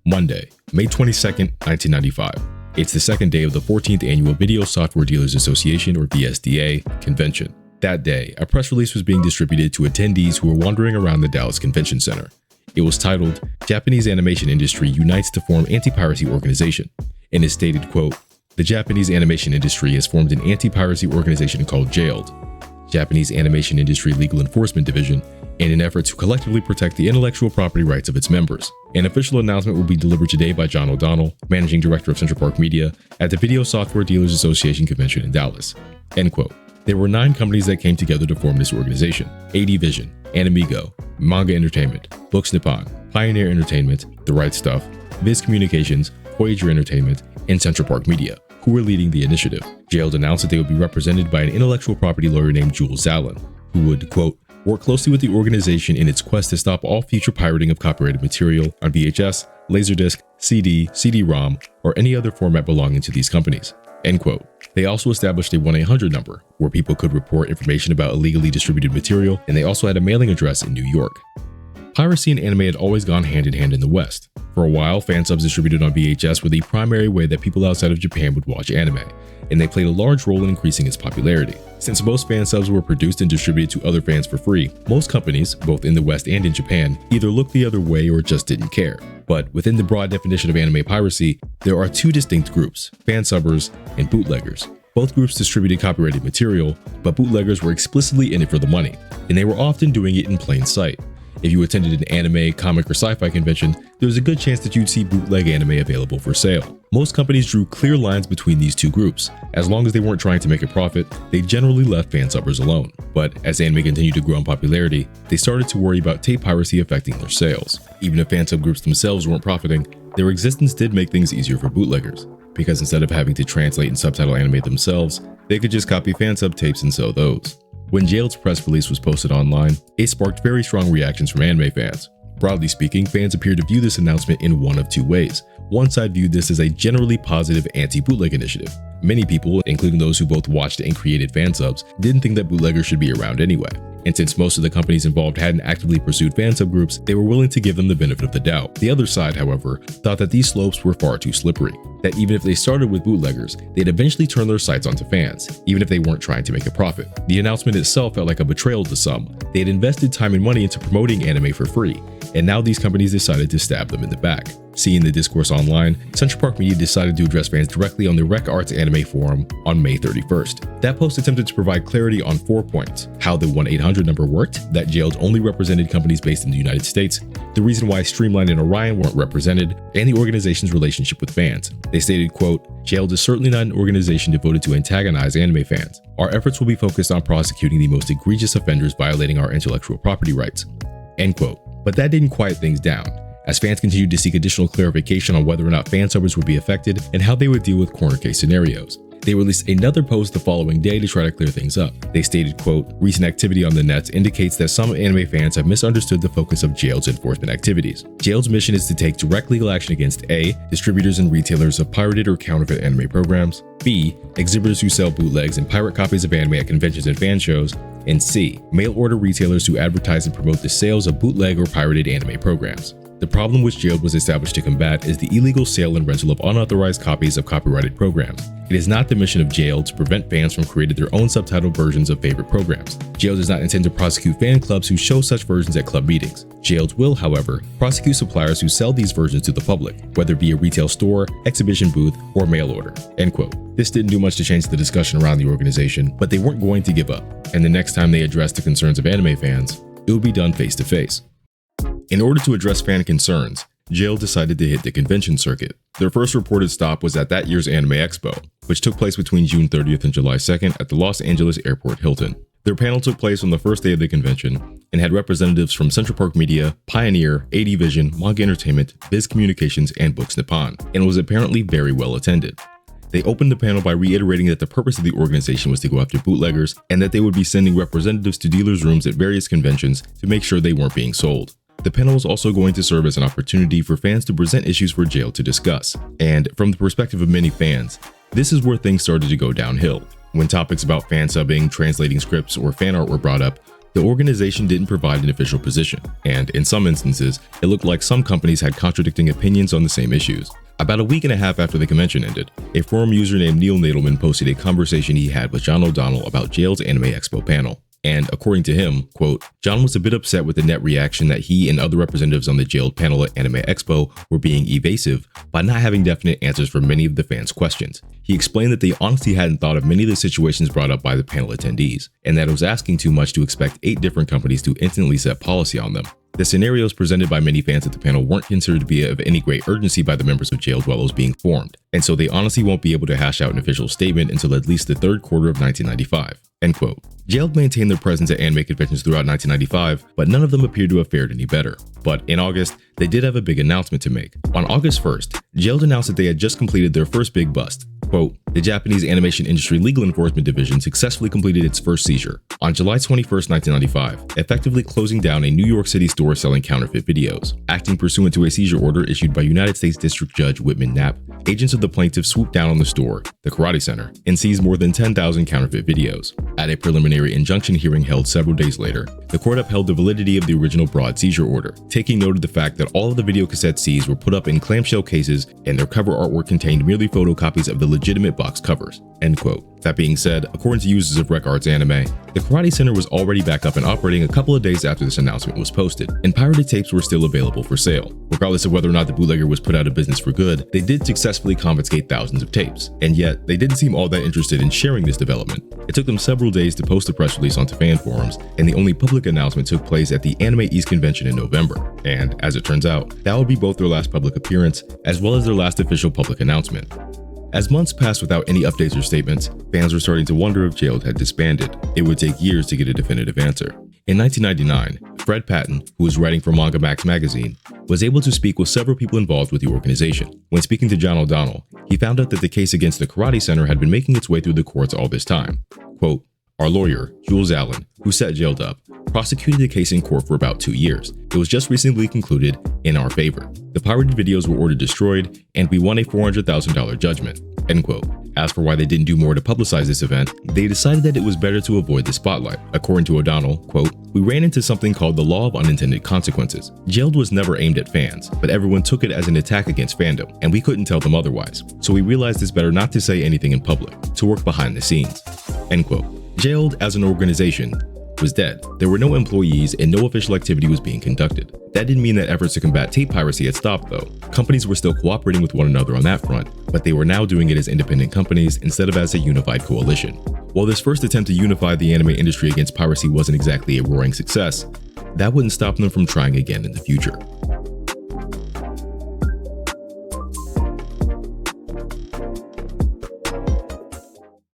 Monday, May 22nd, 1995. It's the second day of the 14th Annual Video Software Dealers Association, or VSDA, convention. That day, a press release was being distributed to attendees who were wandering around the Dallas Convention Center. It was titled, "Japanese Animation Industry Unites to Form Anti-Piracy Organization," and it stated, quote, "The Japanese animation industry has formed an anti-piracy organization called JAILED, Japanese Animation Industry Legal Enforcement Division, in an effort to collectively protect the intellectual property rights of its members." An official announcement will be delivered today by John O'Donnell, Managing Director of Central Park Media, at the Video Software Dealers Association convention in Dallas. End quote. There were 9 companies that came together to form this organization: AD Vision, Animigo, Manga Entertainment, Books Nippon, Pioneer Entertainment, The Right Stuff, Viz Communications, Voyager Entertainment, and Central Park Media, who were leading the initiative. JAILED announced that they would be represented by an intellectual property lawyer named Jules Zalin, who would, quote, "work closely with the organization in its quest to stop all future pirating of copyrighted material on VHS, Laserdisc, CD, CD-ROM, or any other format belonging to these companies." End quote. They also established a 1-800 number where people could report information about illegally distributed material, and they also had a mailing address in New York. Piracy and anime had always gone hand in hand in the West. For a while, fan subs distributed on VHS were the primary way that people outside of Japan would watch anime, and they played a large role in increasing its popularity. Since most fan subs were produced and distributed to other fans for free, most companies, both in the West and in Japan, either looked the other way or just didn't care. But within the broad definition of anime piracy, there are 2 distinct groups: fan subbers and bootleggers. Both groups distributed copyrighted material, but bootleggers were explicitly in it for the money, and they were often doing it in plain sight. If you attended an anime, comic, or sci-fi convention, there was a good chance that you'd see bootleg anime available for sale. Most companies drew clear lines between these 2 groups. As long as they weren't trying to make a profit, they generally left fan subbers alone. But as anime continued to grow in popularity, they started to worry about tape piracy affecting their sales. Even if fan subgroups themselves weren't profiting, their existence did make things easier for bootleggers, because instead of having to translate and subtitle anime themselves, they could just copy fan sub tapes and sell those. When JAILED's press release was posted online, it sparked very strong reactions from anime fans. Broadly speaking, fans appeared to view this announcement in one of 2 ways. One side viewed this as a generally positive anti-bootleg initiative. Many people, including those who both watched and created fan subs, didn't think that bootleggers should be around anyway. And since most of the companies involved hadn't actively pursued fan subgroups, they were willing to give them the benefit of the doubt. The other side, however, thought that these slopes were far too slippery, that even if they started with bootleggers, they'd eventually turn their sights onto fans, even if they weren't trying to make a profit. The announcement itself felt like a betrayal to some. They had invested time and money into promoting anime for free, and now these companies decided to stab them in the back. Seeing the discourse online, Central Park Media decided to address fans directly on the Rec Arts Anime Forum on May 31st. That post attempted to provide clarity on 4 points: how the 1-800 number worked, that JAILED only represented companies based in the United States, the reason why Streamline and Orion weren't represented, and the organization's relationship with fans. They stated, quote, "JAILED is certainly not an organization devoted to antagonize anime fans. Our efforts will be focused on prosecuting the most egregious offenders violating our intellectual property rights." End quote. But that didn't quiet things down, as fans continued to seek additional clarification on whether or not fan subbers would be affected and how they would deal with corner case scenarios. They released another post the following day to try to clear things up. They stated, quote, "Recent activity on the net indicates that some anime fans have misunderstood the focus of JAILED's enforcement activities. JAILED's mission is to take direct legal action against A, distributors and retailers of pirated or counterfeit anime programs, B, exhibitors who sell bootlegs and pirate copies of anime at conventions and fan shows, and C, mail order retailers who advertise and promote the sales of bootleg or pirated anime programs. The problem which JAILED was established to combat is the illegal sale and rental of unauthorized copies of copyrighted programs. It is not the mission of JAILED to prevent fans from creating their own subtitled versions of favorite programs. JAILED does not intend to prosecute fan clubs who show such versions at club meetings. JAILED will, however, prosecute suppliers who sell these versions to the public, whether it be a retail store, exhibition booth, or mail order." End quote. This didn't do much to change the discussion around the organization, but they weren't going to give up, and the next time they addressed the concerns of anime fans, it would be done face to face. In order to address fan concerns, JAILED decided to hit the convention circuit. Their first reported stop was at that year's Anime Expo, which took place between June 30th and July 2nd at the Los Angeles Airport Hilton. Their panel took place on the first day of the convention and had representatives from Central Park Media, Pioneer, AD Vision, Manga Entertainment, Viz Communications, and Books Nippon, and was apparently very well attended. They opened the panel by reiterating that the purpose of the organization was to go after bootleggers and that they would be sending representatives to dealers' rooms at various conventions to make sure they weren't being sold. The panel was also going to serve as an opportunity for fans to present issues for JAILED to discuss. And from the perspective of many fans, this is where things started to go downhill. When topics about fan subbing, translating scripts, or fan art were brought up, The organization didn't provide an official position, and in some instances, it looked like some companies had contradicting opinions on the same issues. About a week and a half after the convention ended, a forum user named Neil Nadelman posted a conversation he had with John O'Donnell about J.A.I.L.E.'s Anime Expo panel. And according to him, quote, John was a bit upset with the net reaction that he and other representatives on the J.A.I.L.E. panel at Anime Expo were being evasive by not having definite answers for many of the fans' questions. He explained that they honestly hadn't thought of many of the situations brought up by the panel attendees, and that it was asking too much to expect 8 different companies to instantly set policy on them. The scenarios presented by many fans at the panel weren't considered to be of any great urgency by the members of J.A.I.L.E. while it was being formed, and so they honestly won't be able to hash out an official statement until at least the third quarter of 1995. End quote. J.A.I.L.E. maintained their presence at anime conventions throughout 1995, but none of them appeared to have fared any better. But in August, they did have a big announcement to make. On August 1st, J.A.I.L.E. announced that they had just completed their first big bust. Quote, the Japanese Animation Industry Legal Enforcement Division successfully completed its first seizure on July 21st, 1995, effectively closing down a New York City store selling counterfeit videos. Acting pursuant to a seizure order issued by United States District Judge Whitman Knapp, agents of the plaintiff swooped down on the store, the Karate Center, and seized more than 10,000 counterfeit videos. At a preliminary injunction hearing held several days later, the court upheld the validity of the original broad seizure order, taking note of the fact that all of the video cassettes seized were put up in clamshell cases and their cover artwork contained merely photocopies of the legitimate box covers. End quote. That being said, according to users of Rec Arts Anime, the Karate Center was already back up and operating a couple of days after this announcement was posted, and pirated tapes were still available for sale. Regardless of whether or not the bootlegger was put out of business for good, they did successfully confiscate thousands of tapes, and yet they didn't seem all that interested in sharing this development. It took them several days to post the press release onto fan forums, and the only public announcement took place at the Anime East convention in November. And as it turns out, that would be both their last public appearance, as well as their last official public announcement. As months passed without any updates or statements, fans were starting to wonder if J.A.I.L.E. had disbanded. It would take years to get a definitive answer. In 1999, Fred Patton, who was writing for Manga Max magazine, was able to speak with several people involved with the organization. When speaking to John O'Donnell, he found out that the case against the Karate Center had been making its way through the courts all this time. Quote, our lawyer, Jules Allen, who set J.A.I.L.E. up, prosecuted the case in court for about 2 years. It was just recently concluded in our favor. The pirated videos were ordered destroyed, and we won a $400,000 judgment. End quote. As for why they didn't do more to publicize this event, they decided that it was better to avoid the spotlight. According to O'Donnell, quote, we ran into something called the law of unintended consequences. J.A.I.L.E. was never aimed at fans, but everyone took it as an attack against fandom, and we couldn't tell them otherwise. So we realized it's better not to say anything in public, to work behind the scenes. End quote. J.A.I.L.E. as an organization was dead. There were no employees and no official activity was being conducted. That didn't mean that efforts to combat tape piracy had stopped though. Companies were still cooperating with one another on that front, but they were now doing it as independent companies instead of as a unified coalition. While this first attempt to unify the anime industry against piracy wasn't exactly a roaring success, that wouldn't stop them from trying again in the future.